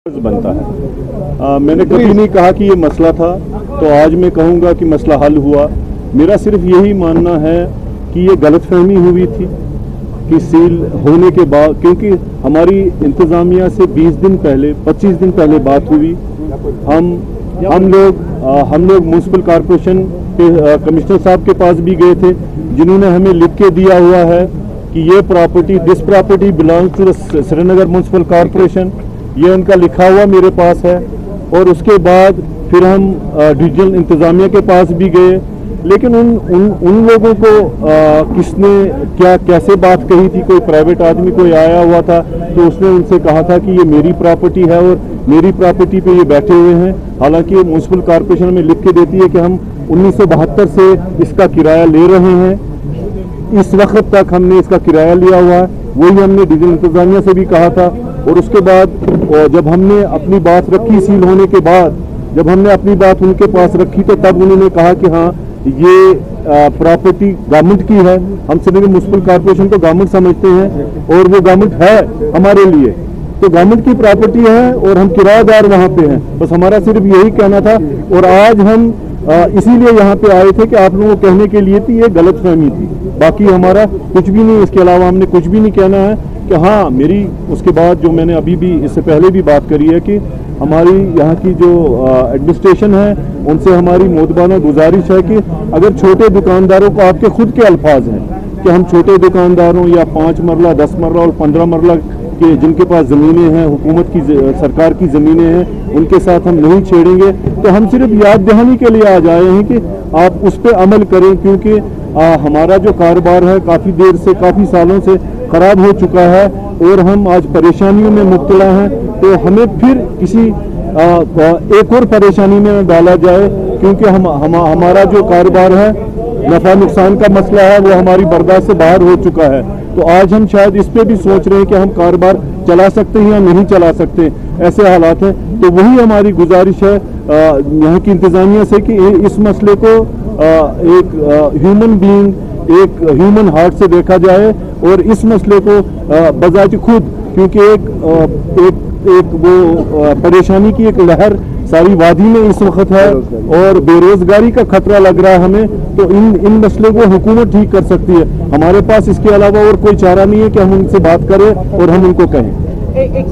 बनता है। मैंने कभी नहीं कहा कि ये मसला था, तो आज मैं कहूँगा कि मसला हल हुआ। मेरा सिर्फ यही मानना है कि ये गलतफहमी हुई थी कि सील होने के बाद, क्योंकि हमारी इंतज़ामिया से 20 दिन पहले 25 दिन पहले बात हुई। हम लोग म्यूनसिपल कॉरपोरेशन के कमिश्नर साहब के पास भी गए थे, जिन्होंने हमें लिख के दिया हुआ है कि ये property, this property belongs to the Srinagar municipal corporation. ये उनका लिखा हुआ मेरे पास है। और उसके बाद फिर हम डिविजनल इंतज़ामिया के पास भी गए, लेकिन उन लोगों को किसने कैसे बात कही थी। कोई प्राइवेट आदमी कोई आया हुआ था, तो उसने उनसे कहा था कि ये मेरी प्रॉपर्टी है और मेरी प्रॉपर्टी पे ये बैठे हुए हैं। हालांकि म्यूनसिपल कॉरपोरेशन में लिख के देती है कि हम 1972 से इसका किराया ले रहे हैं। इस वक्त तक हमने इसका किराया लिया हुआ है। वही हमने डिविजनल इंतज़ामिया से भी कहा था। और उसके बाद जब हमने अपनी बात रखी सील होने के बाद, जब हमने अपनी बात उनके पास रखी, तो तब उन्होंने कहा कि हाँ, ये प्रॉपर्टी गवर्नमेंट की है। हम श्रीनगर म्यूनसिपल कॉरपोरेशन को गवर्नमेंट समझते हैं और वो गवर्नमेंट है हमारे लिए, तो गवर्नमेंट की प्रॉपर्टी है और हम किराएदार वहाँ पे हैं। बस हमारा सिर्फ यही कहना था। और आज हम इसीलिए यहाँ पे आए थे कि आप लोगों को कहने के लिए थी, ये गलतफहमी थी। बाकी हमारा कुछ भी नहीं, इसके अलावा हमने कुछ भी नहीं कहना है। कि हाँ, मेरी उसके बाद जो मैंने अभी भी इससे पहले भी बात करी है कि हमारी यहाँ की जो एडमिनिस्ट्रेशन है, उनसे हमारी मोतबाना गुजारिश है कि अगर छोटे दुकानदारों को, आपके खुद के अल्फाज हैं कि हम छोटे दुकानदारों या 5 मरला 10 मरला और 15 मरला के जिनके पास ज़मीनें हैं, हुकूमत की सरकार की ज़मीनें हैं, उनके साथ हम नहीं छेड़ेंगे। तो हम सिर्फ याद दहानी के लिए आ जाए हैं कि आप उस पर अमल करें, क्योंकि हमारा जो कारोबार है काफ़ी देर से, काफ़ी सालों से ख़राब हो चुका है और हम आज परेशानियों में मुब्तला हैं। तो हमें फिर किसी एक और परेशानी में डाला जाए, क्योंकि हमारा जो कारोबार है, नफ़ा नुकसान का मसला है, वो हमारी बर्दाश्त से बाहर हो चुका है। तो आज हम शायद इस पे भी सोच रहे हैं कि हम कारोबार चला सकते हैं या नहीं चला सकते, ऐसे हालात हैं। तो वही हमारी गुजारिश है यहाँ की इंतज़ामिया से कि इस मसले को एक ह्यूमन बीइंग, एक ह्यूमन हार्ट से देखा जाए और इस मसले को बजाय खुद, क्योंकि एक वो परेशानी की एक लहर सारी वादी में इस वक्त है और बेरोजगारी का खतरा लग रहा है हमें। तो इन मसले को हुकूमत ठीक कर सकती है। हमारे पास इसके अलावा और कोई चारा नहीं है कि हम उनसे बात करें और हम उनको कहें।